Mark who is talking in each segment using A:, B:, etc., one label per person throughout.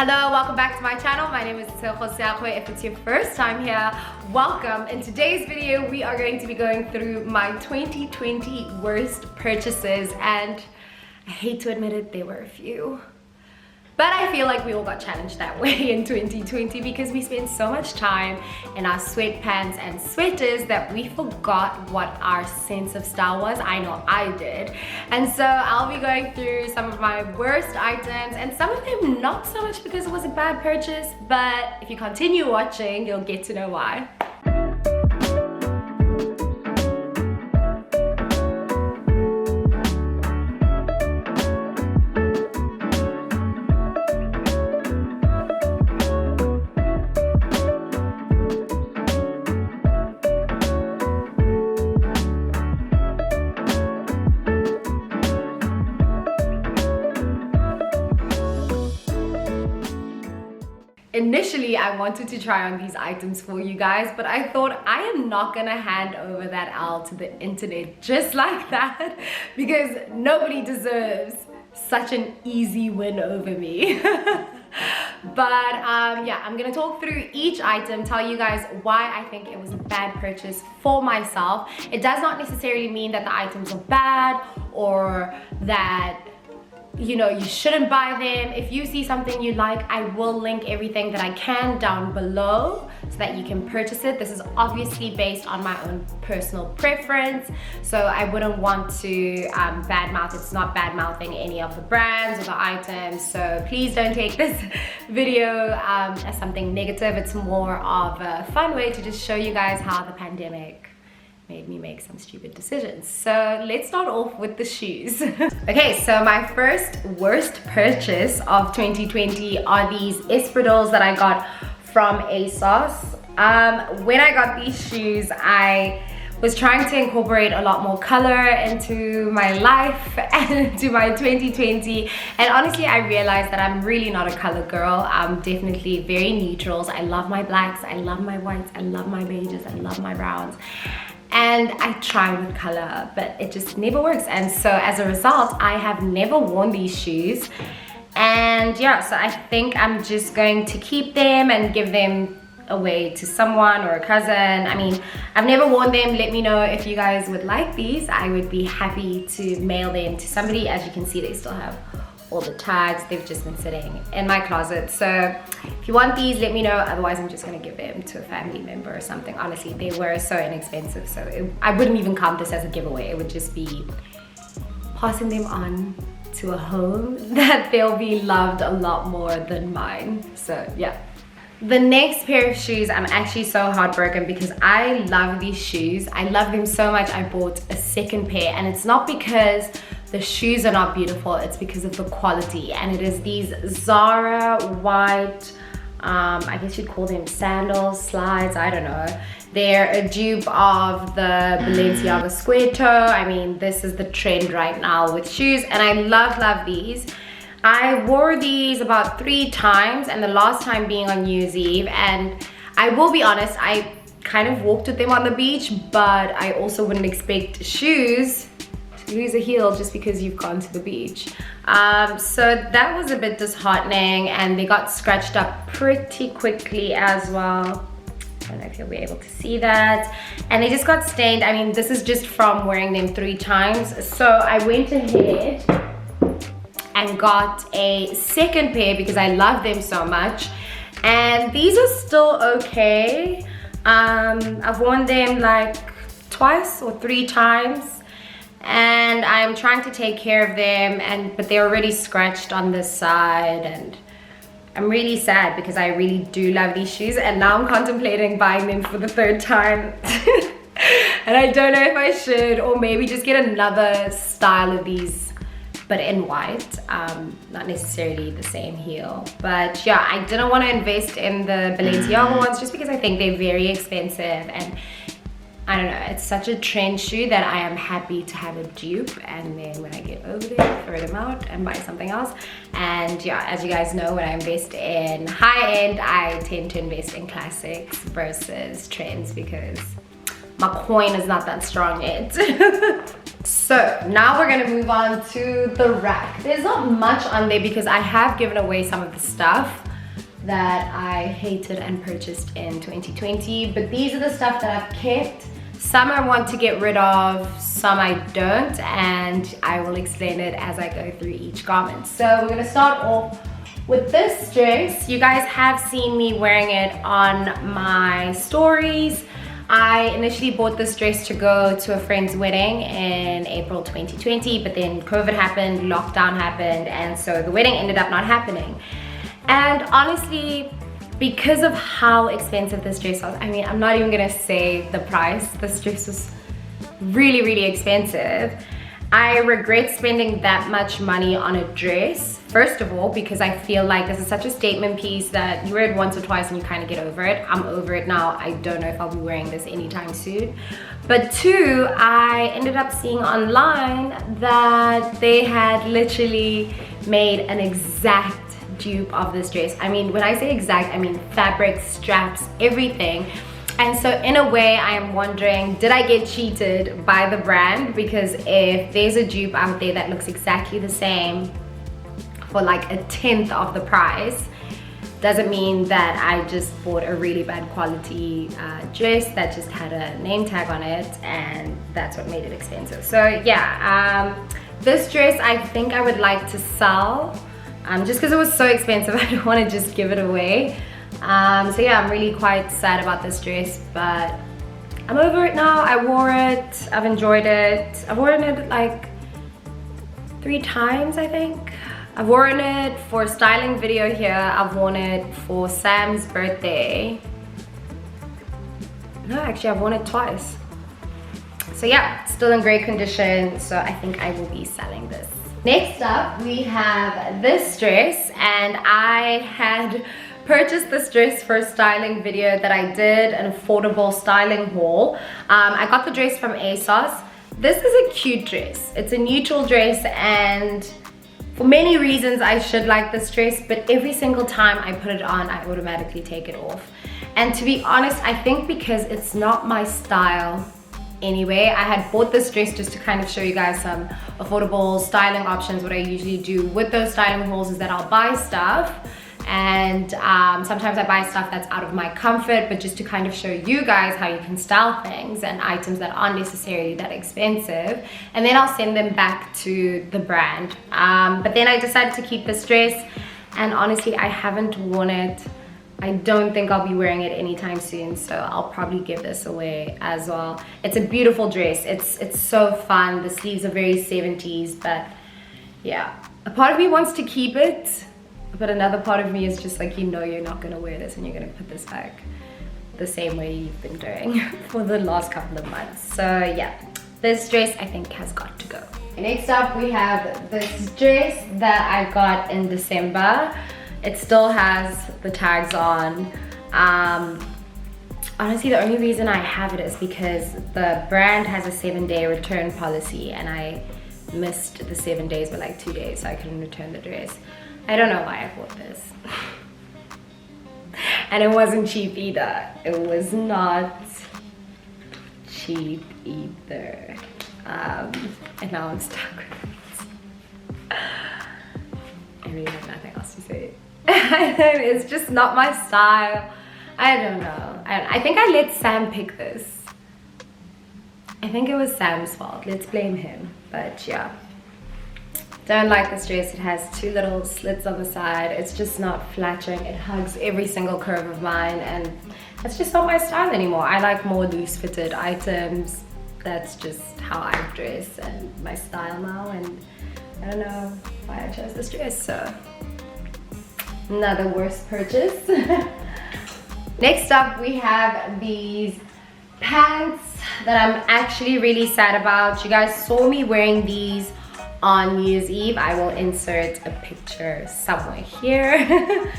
A: Hello, welcome back to my channel. My name is xoxo. If it's your first time here, welcome. In today's video, we are going to be going through my 2020 worst purchases, and I hate to admit it, there were a few. But I feel like we all got challenged that way in 2020 because we spent so much time in our sweatpants and sweaters that we forgot what our sense of style was. I know I did. And so I'll be going through some of my worst items, and some of them not so much because it was a bad purchase, but if you continue watching, you'll get to know why. Initially, I wanted to try on these items for you guys, but I thought I am not gonna hand over that L to the internet just like that because nobody deserves such an easy win over me. But yeah, I'm gonna talk through each item, tell you guys why I think it was a bad purchase for myself. It does not necessarily mean that the items are bad or that you shouldn't buy them. If you see something you like, I will link everything that I can down below so that you can purchase it. This is obviously based on my own personal preference, so I wouldn't want to badmouth. It's not badmouthing any of the brands or the items, so please don't take this video as something negative. It's more of a fun way to just show you guys how the pandemic made me make some stupid decisions. So let's start off with the shoes. Okay, so my first worst purchase of 2020 are these Espadrilles that I got from ASOS. When I got these shoes, I was trying to incorporate a lot more color into my life and into my 2020, and honestly I realized that I'm really not a color girl. I'm definitely very neutrals. I love my blacks, I love my whites, I love my beiges, I love my browns, and I try with color, but it just never works. And so as a result, I have never worn these shoes. And yeah, so I think I'm just going to keep them and give them away to someone or a cousin. I mean, I've never worn them. Let me know if you guys would like these. I would be happy to mail them to somebody. As you can see, they still have all the tags. They've just been sitting in my closet. So if you want these, let me know. Otherwise, I'm just gonna give them to a family member or something. Honestly, they were so inexpensive, so I wouldn't even count this as a giveaway. It would just be passing them on to a home that they'll be loved a lot more than mine. So yeah. The next pair of shoes, I'm actually so heartbroken because I love these shoes. I love them so much, I bought a second pair, and it's not because the shoes are not beautiful, it's because of the quality. And it is these Zara white, I guess you'd call them sandals, slides, I don't know. They're a dupe of the Balenciaga square toe. I mean, this is the trend right now with shoes, and I love these. I wore these about 3 times, and the last time being on New Year's Eve, and I will be honest, I kind of walked with them on the beach, but I also wouldn't expect shoes to lose a heel just because you've gone to the beach. So that was a bit disheartening, and they got scratched up pretty quickly as well. I don't know if you'll be able to see that. And they just got stained. I mean, this is just from wearing them 3 times. So I went ahead and got a second pair because I love them so much, and these are still okay. I've worn them like 2 or 3 times, and I'm trying to take care of them, but they're already scratched on this side, and I'm really sad because I really do love these shoes, and now I'm contemplating buying them for the 3rd time. And I don't know if I should, or maybe just get another style of these but in white, not necessarily the same heel. But yeah, I didn't want to invest in the Balenciaga ones just because I think they're very expensive, and I don't know, it's such a trend shoe that I am happy to have a dupe, and then when I get over there, throw them out and buy something else. And yeah, as you guys know, when I invest in high-end, I tend to invest in classics versus trends because my coin is not that strong yet. So now we're gonna move on to the rack. There's not much on there because I have given away some of the stuff. that I hated and purchased in 2020, but these are the stuff that I've kept. Some I want to get rid of, some I don't, and I will explain it as I go through each garment. So we're gonna start off with this dress. You guys have seen me wearing it on my stories. I initially bought this dress to go to a friend's wedding in April 2020, but then COVID happened, lockdown happened, and so the wedding ended up not happening. And honestly, because of how expensive this dress was, I mean, I'm not even gonna say the price. This dress was really, really expensive. I regret spending that much money on a dress. First of all, because I feel like this is such a statement piece that you wear it once or twice and you kind of get over it. I'm over it now. I don't know if I'll be wearing this anytime soon. But two, I ended up seeing online that they had literally made an exact dupe of this dress. I mean, when I say exact, I mean fabric, straps, everything. And so in a way, I am wondering, did I get cheated by the brand? Because if there's a dupe out there that looks exactly the same for like 1/10 of the price, doesn't mean that I just bought a really bad quality dress that just had a name tag on it, and that's what made it expensive. So yeah, this dress I think I would like to sell. Just because it was so expensive, I don't want to just give it away. So yeah, I'm really quite sad about this dress, but I'm over it now. I wore it, I've enjoyed it. I've worn it like 3 times, I think. I've worn it for a styling video here. I've worn it for Sam's birthday. No, actually I've worn it twice. So yeah, still in great condition, so I think I will be selling this. Next up, we have this dress, and I had purchased this dress for a styling video that I did, an affordable styling haul. I got the dress from ASOS. This is a cute dress. It's a neutral dress, and for many reasons I should like this dress, but every single time I put it on, I automatically take it off. And to be honest, I think because it's not my style anyway. I had bought this dress just to kind of show you guys some affordable styling options. What I usually do with those styling hauls is that I'll buy stuff, and sometimes I buy stuff that's out of my comfort, but just to kind of show you guys how you can style things and items that aren't necessarily that expensive, and then I'll send them back to the brand. But then I decided to keep this dress, and honestly I haven't worn it. I don't think I'll be wearing it anytime soon, so I'll probably give this away as well. It's a beautiful dress. It's so fun. The sleeves are very 70s, but yeah. A part of me wants to keep it, but another part of me is just like, you know, you're not gonna wear this and you're gonna put this back the same way you've been doing for the last couple of months. So yeah, this dress I think has got to go. Next up, we have this dress that I got in December. It still has the tags on. Honestly, the only reason I have it is because the brand has a 7-day return policy, and I missed the 7 days by like 2 days, so I couldn't return the dress. I don't know why I bought this. And it wasn't cheap either. It was not cheap either. And now I'm stuck with it. I really have nothing else to say. It's just not my style. I don't know. I think I let Sam pick this. I think it was Sam's fault. Let's blame him. But yeah, don't like this dress. It has 2 little slits on the side. It's just not flattering. It hugs every single curve of mine, and that's just not my style anymore. I like more loose fitted items. That's just how I dress and my style now, and I don't know why I chose this dress. So another worst purchase. Next up, we have these pants that I'm actually really sad about. You guys saw me wearing these on New Year's Eve. I will insert a picture somewhere here.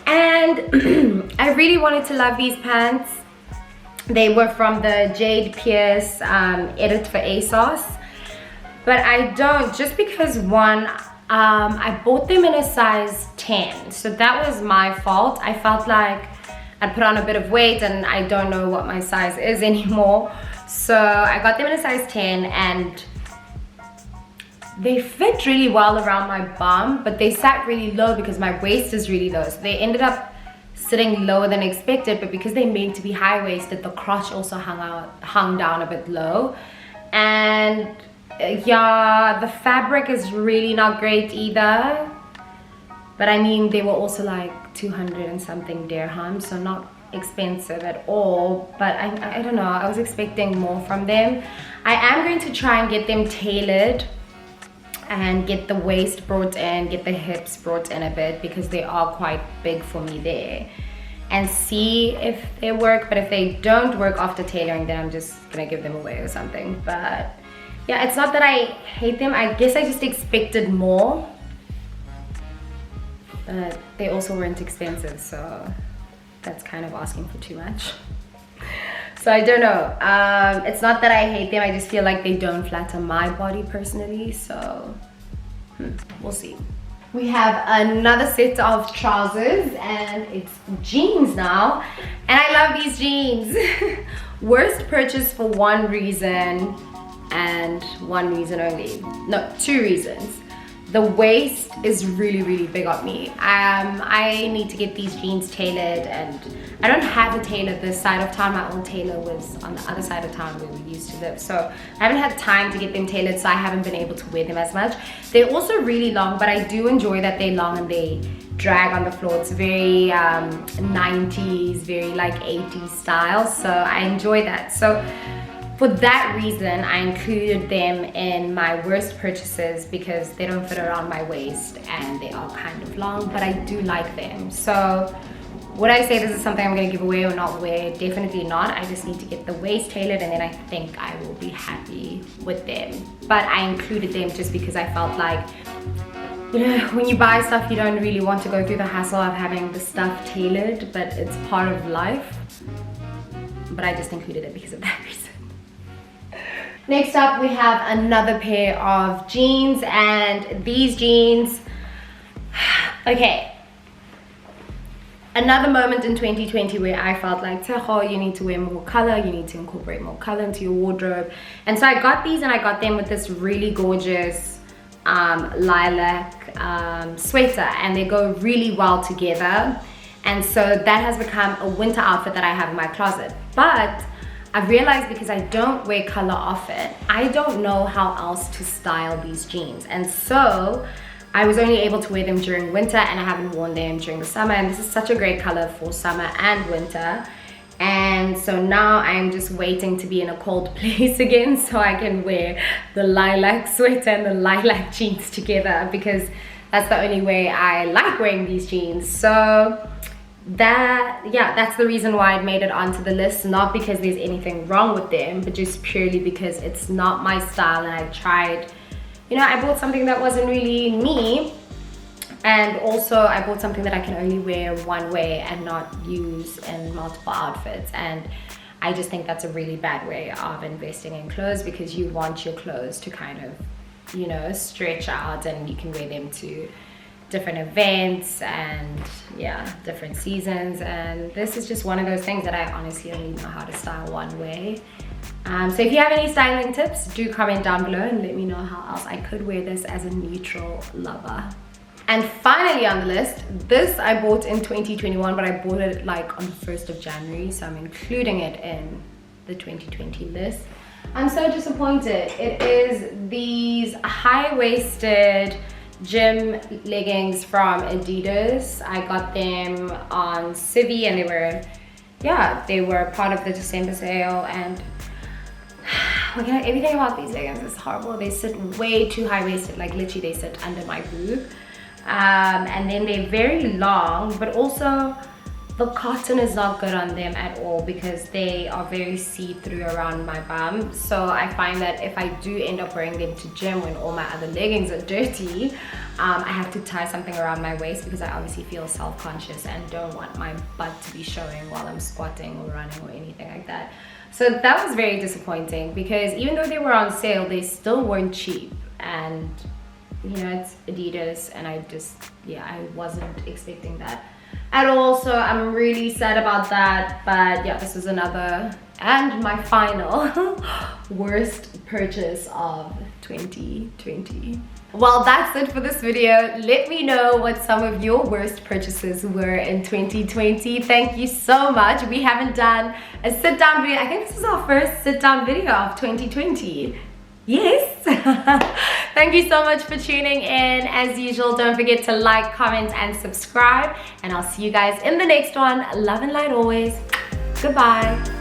A: And I really wanted to love these pants. They were from the Jade Pierce edit for ASOS, but I don't, just because one, I bought them in a size 10, so that was my fault. I felt like I'd put on a bit of weight and I don't know what my size is anymore, so I got them in a size 10, and they fit really well around my bum, but they sat really low because my waist is really low, so they ended up sitting lower than expected, but because they're made to be high-waisted, the crotch also hung down a bit low. And yeah, the fabric is really not great either, but I mean they were also like 200 and something dirhams, so not expensive at all. But I don't know, I was expecting more from them. I am going to try and get them tailored and get the waist brought in, get the hips brought in a bit, because they are quite big for me there, and see if they work. But if they don't work after tailoring, then I'm just gonna give them away or something. But yeah, it's not that I hate them, I guess I just expected more, but they also weren't expensive, so that's kind of asking for too much. So I don't know, it's not that I hate them, I just feel like they don't flatter my body personally, so we'll see. We have another set of trousers, and it's jeans now, and I love these jeans. Worst purchase for one reason, and one reason only. No, two reasons. The waist is really big on me. I need to get these jeans tailored, and I don't have a tailor this side of town. My old tailor was on the other side of town where we used to live, so I haven't had time to get them tailored, so I haven't been able to wear them as much. They're also really long, but I do enjoy that they're long and they drag on the floor. It's very 90s, very like 80s style, so I enjoy that. So for that reason, I included them in my worst purchases, because they don't fit around my waist and they are kind of long, but I do like them. So would I say this is something I'm going to give away or not wear? Definitely not. I just need to get the waist tailored, and then I think I will be happy with them. But I included them just because I felt like, you know, when you buy stuff, you don't really want to go through the hassle of having the stuff tailored, but it's part of life. But I just included it because of that reason. Next up, we have another pair of jeans, and these jeans, okay, another moment in 2020 where I felt like, Tejo, you need to wear more color, you need to incorporate more color into your wardrobe. And so I got these, and I got them with this really gorgeous lilac sweater, and they go really well together. And so that has become a winter outfit that I have in my closet. But I've realized, because I don't wear color often, I don't know how else to style these jeans. And so I was only able to wear them during winter, and I haven't worn them during the summer. And this is such a great color for summer and winter. And so now I'm just waiting to be in a cold place again, so I can wear the lilac sweater and the lilac jeans together, because that's the only way I like wearing these jeans. So that's the reason why I made it onto the list, not because there's anything wrong with them, but just purely because it's not my style. And I tried, you know, I bought something that wasn't really me, and also I bought something that I can only wear one way and not use in multiple outfits. And I just think that's a really bad way of investing in clothes, because you want your clothes to kind of, you know, stretch out, and you can wear them to different events and yeah, different seasons. And this is just one of those things that I honestly only know how to style one way. So if you have any styling tips, do comment down below and let me know how else I could wear this as a neutral lover. And finally on the list, this I bought in 2021, but I bought it like on the 1st of January, so I'm including it in the 2020 list. I'm so disappointed. It is these high-waisted gym leggings from Adidas. I got them on Civi, and they were part of the December sale. And everything about these leggings is horrible. They sit way too high-waisted, like literally they sit under my boob. And then they're very long, but also the cotton is not good on them at all, because they are very see-through around my bum. So I find that if I do end up wearing them to gym when all my other leggings are dirty, I have to tie something around my waist, because I obviously feel self-conscious and don't want my butt to be showing while I'm squatting or running or anything like that. So that was very disappointing, because even though they were on sale, they still weren't cheap. And you know, it's Adidas, and I wasn't expecting that at all. So I'm really sad about that. But yeah, this is another and my final worst purchase of 2020. Well, that's it for this video. Let me know what some of your worst purchases were in 2020. Thank you so much. We haven't done a sit down video. I think this is our first sit down video of 2020. Yes. Thank you so much for tuning in. As usual, don't forget to like, comment, and subscribe. And I'll see you guys in the next one. Love and light always. Goodbye.